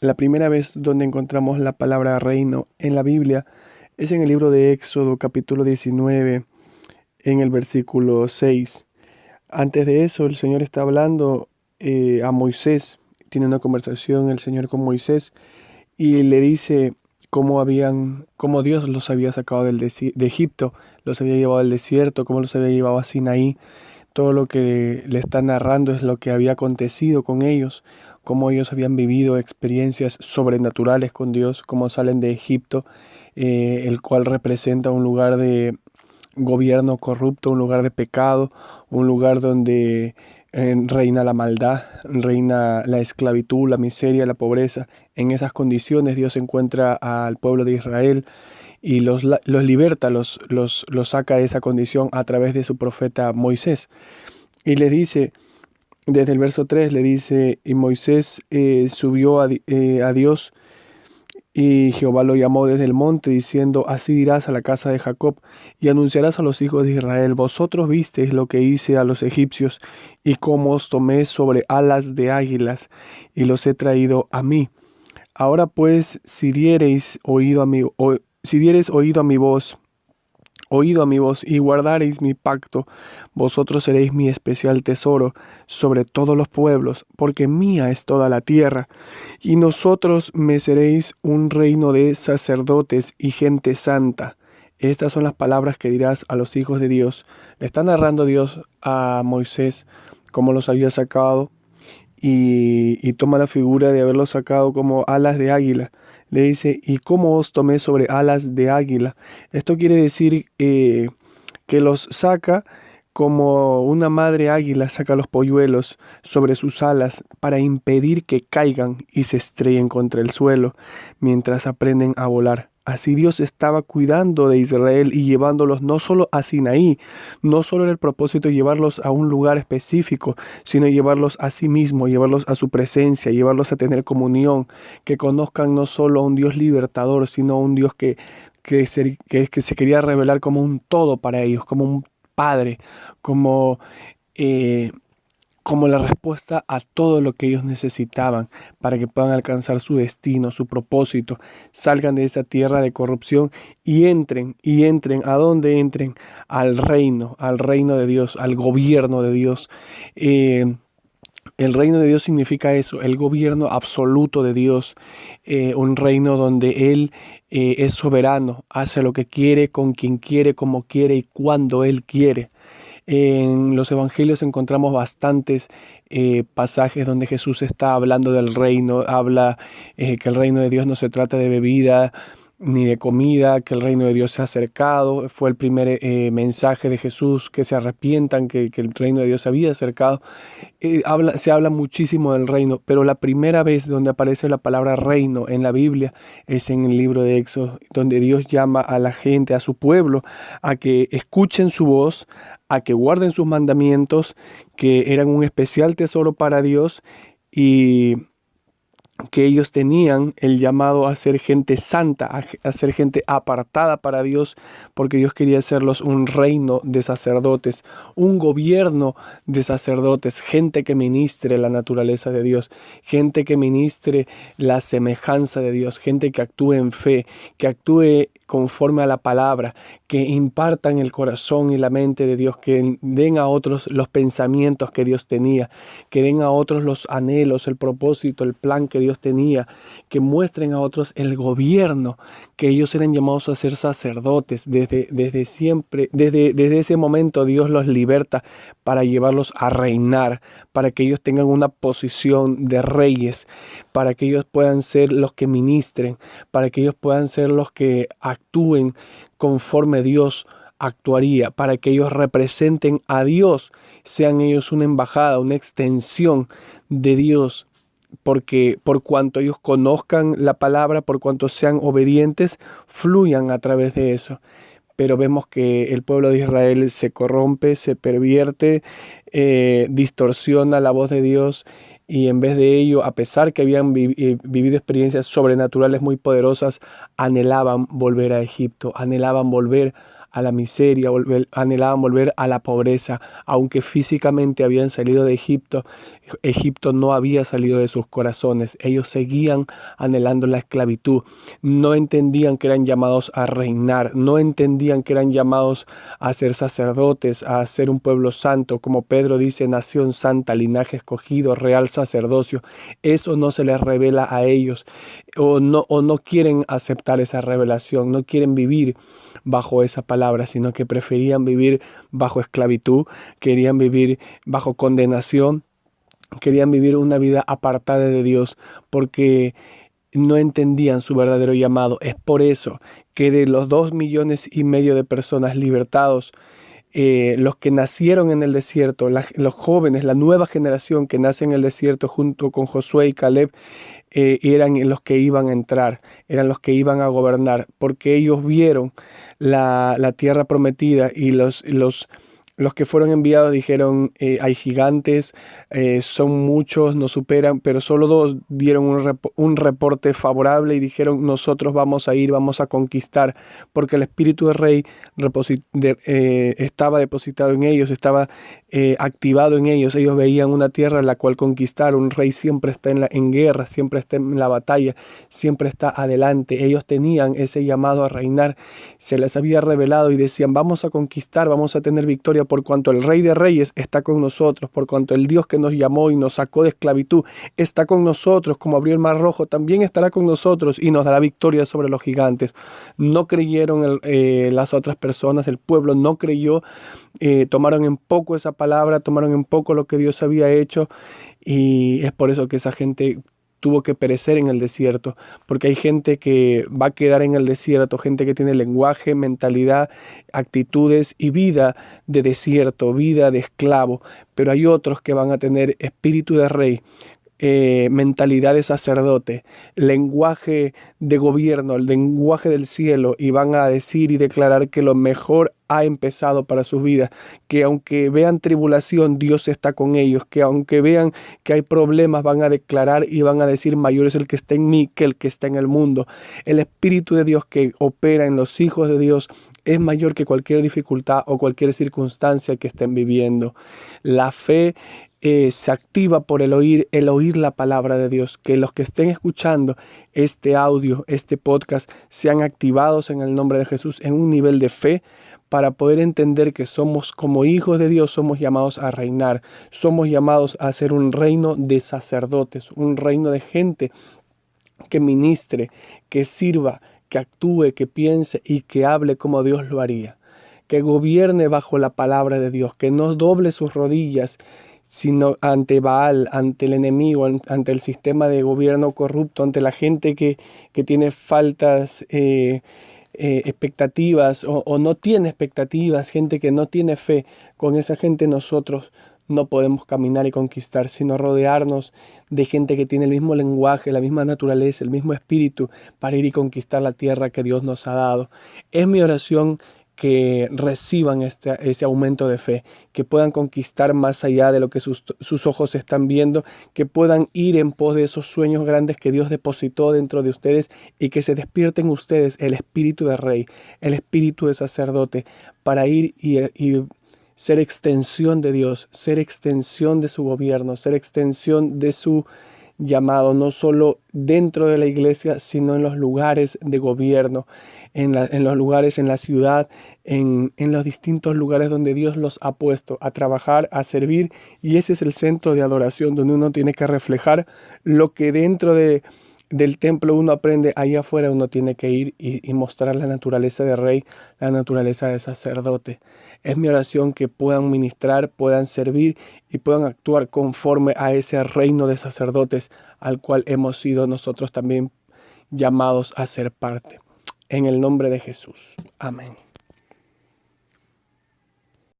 La primera vez donde encontramos la palabra reino en la Biblia es en el libro de Éxodo, capítulo 19, en el versículo 6. Antes de eso, el Señor está hablando a Moisés, tiene una conversación el Señor con Moisés y le dice cómo Dios los había sacado de Egipto, los había llevado al desierto, cómo los había llevado a Sinaí. Todo lo que le está narrando es lo que había acontecido con ellos, cómo ellos habían vivido experiencias sobrenaturales con Dios, cómo salen de Egipto, el cual representa un lugar de gobierno corrupto, un lugar de pecado, un lugar donde reina la maldad, reina la esclavitud, la miseria, la pobreza. En esas condiciones Dios encuentra al pueblo de Israel y los liberta, los saca de esa condición a través de su profeta Moisés. Y le dice, desde el verso 3, le dice, y Moisés subió a Dios, y Jehová lo llamó desde el monte, diciendo, así dirás a la casa de Jacob, y anunciarás a los hijos de Israel, vosotros visteis lo que hice a los egipcios, y cómo os tomé sobre alas de águilas, y los he traído a mí. Ahora pues, si diereis oído a mi voz, y guardareis mi pacto, vosotros seréis mi especial tesoro sobre todos los pueblos, porque mía es toda la tierra, y nosotros me seréis un reino de sacerdotes y gente santa. Estas son las palabras que dirás a los hijos de Dios. Le está narrando Dios a Moisés cómo los había sacado y toma la figura de haberlos sacado como alas de águila. Le dice, ¿y cómo os tomé sobre alas de águila? Esto quiere decir que los saca como una madre águila saca los polluelos sobre sus alas para impedir que caigan y se estrellen contra el suelo mientras aprenden a volar. Así Dios estaba cuidando de Israel y llevándolos no solo a Sinaí, no solo era el propósito de llevarlos a un lugar específico, sino llevarlos a sí mismo, llevarlos a su presencia, llevarlos a tener comunión, que conozcan no solo a un Dios libertador, sino a un Dios que se quería revelar como un todo para ellos, como un Padre, como, eh, como la respuesta a todo lo que ellos necesitaban para que puedan alcanzar su destino, su propósito, salgan de esa tierra de corrupción y entren, ¿a dónde entren? Al reino de Dios, al gobierno de Dios. Eh, el reino de Dios significa eso, el gobierno absoluto de Dios, un reino donde Él es soberano, hace lo que quiere, con quien quiere, como quiere y cuando Él quiere. En los evangelios encontramos bastantes pasajes donde Jesús está hablando del reino, habla que el reino de Dios no se trata de bebida ni de comida, que el reino de Dios se ha acercado. Fue el primer mensaje de Jesús, que se arrepientan, que el reino de Dios se había acercado. Se habla muchísimo del reino, pero la primera vez donde aparece la palabra reino en la Biblia es en el libro de Éxodo, donde Dios llama a la gente, a su pueblo, a que escuchen su voz, a que guarden sus mandamientos, que eran un especial tesoro para Dios y que ellos tenían el llamado a ser gente santa, a ser gente apartada para Dios, porque Dios quería hacerlos un reino de sacerdotes, un gobierno de sacerdotes, gente que ministre la naturaleza de Dios, gente que ministre la semejanza de Dios, gente que actúe en fe, que actúe conforme a la palabra, que impartan el corazón y la mente de Dios, que den a otros los pensamientos que Dios tenía, que den a otros los anhelos, el propósito, el plan que Dios tenía, que muestren a otros el gobierno, que ellos eran llamados a ser sacerdotes. Desde siempre, desde ese momento Dios los liberta para llevarlos a reinar, para que ellos tengan una posición de reyes, para que ellos puedan ser los que ministren, para que ellos puedan ser los que actúen conforme Dios actuaría, para que ellos representen a Dios, sean ellos una embajada, una extensión de Dios, porque por cuanto ellos conozcan la palabra, por cuanto sean obedientes, fluyan a través de eso. Pero vemos que el pueblo de Israel se corrompe, se pervierte, distorsiona la voz de Dios y en vez de ello, a pesar que habían vivido experiencias sobrenaturales muy poderosas, anhelaban volver a Egipto, anhelaban volver a la miseria, anhelaban volver a la pobreza. Aunque físicamente habían salido de Egipto, Egipto no había salido de sus corazones. Ellos seguían anhelando la esclavitud. No entendían que eran llamados a reinar, no entendían que eran llamados a ser sacerdotes, a ser un pueblo santo. Como Pedro dice, nación santa, linaje escogido, real sacerdocio. Eso no se les revela a ellos, o no quieren aceptar esa revelación, no quieren vivir bajo esa palabra, sino que preferían vivir bajo esclavitud, querían vivir bajo condenación, querían vivir una vida apartada de Dios, porque no entendían su verdadero llamado. Es por eso que de los 2,5 millones de personas libertados, los que nacieron en el desierto, los jóvenes, la nueva generación que nace en el desierto junto con Josué y Caleb, eran los que iban a entrar, eran los que iban a gobernar, porque ellos vieron la tierra prometida, y los que fueron enviados dijeron, hay gigantes, son muchos, nos superan, pero solo 2 dieron un reporte favorable y dijeron, nosotros vamos a ir, vamos a conquistar, porque el espíritu del rey estaba depositado en ellos, estaba activado en ellos. Ellos veían una tierra en la cual conquistar. Un rey siempre está en guerra, siempre está en la batalla, siempre está adelante. Ellos tenían ese llamado a reinar, se les había revelado y decían, vamos a conquistar, vamos a tener victoria, por cuanto el Rey de Reyes está con nosotros, por cuanto el Dios que nos llamó y nos sacó de esclavitud está con nosotros, como abrió el mar rojo, también estará con nosotros y nos dará victoria sobre los gigantes. No creyeron las otras personas, el pueblo no creyó, tomaron en poco esa palabra, tomaron en poco lo que Dios había hecho, y es por eso que esa gente tuvo que perecer en el desierto, porque hay gente que va a quedar en el desierto, gente que tiene lenguaje, mentalidad, actitudes y vida de desierto, vida de esclavo, pero hay otros que van a tener espíritu de rey, mentalidad de sacerdote, lenguaje de gobierno, el lenguaje del cielo, y van a decir y declarar que lo mejor ha empezado para sus vidas, que aunque vean tribulación, Dios está con ellos, que aunque vean que hay problemas, van a declarar y van a decir, mayor es el que está en mí que el que está en el mundo. El Espíritu de Dios que opera en los hijos de Dios es mayor que cualquier dificultad o cualquier circunstancia que estén viviendo. La fe se activa por el oír la palabra de Dios. Que los que estén escuchando este audio, este podcast, sean activados en el nombre de Jesús en un nivel de fe, para poder entender que somos, como hijos de Dios, somos llamados a reinar, somos llamados a ser un reino de sacerdotes, un reino de gente que ministre, que sirva, que actúe, que piense y que hable como Dios lo haría, que gobierne bajo la palabra de Dios, que no doble sus rodillas sino ante Baal, ante el enemigo, ante el sistema de gobierno corrupto, ante la gente que tiene faltas expectativas o no tiene expectativas, gente que no tiene fe. Con esa gente nosotros no podemos caminar y conquistar, sino rodearnos de gente que tiene el mismo lenguaje, la misma naturaleza, el mismo espíritu, para ir y conquistar la tierra que Dios nos ha dado. Es mi oración que reciban ese aumento de fe, que puedan conquistar más allá de lo que sus ojos están viendo, que puedan ir en pos de esos sueños grandes que Dios depositó dentro de ustedes, y que se despierten ustedes el espíritu de rey, el espíritu de sacerdote, para ir y ser extensión de Dios, ser extensión de su gobierno, ser extensión de su llamado, no solo dentro de la iglesia, sino en los lugares de gobierno, en los lugares, en la ciudad, en los distintos lugares donde Dios los ha puesto a trabajar, a servir. Y ese es el centro de adoración, donde uno tiene que reflejar lo que dentro del templo uno aprende. Allá afuera uno tiene que ir y mostrar la naturaleza de rey, la naturaleza de sacerdote. Es mi oración que puedan ministrar, puedan servir y puedan actuar conforme a ese reino de sacerdotes al cual hemos sido nosotros también llamados a ser parte. En el nombre de Jesús. Amén.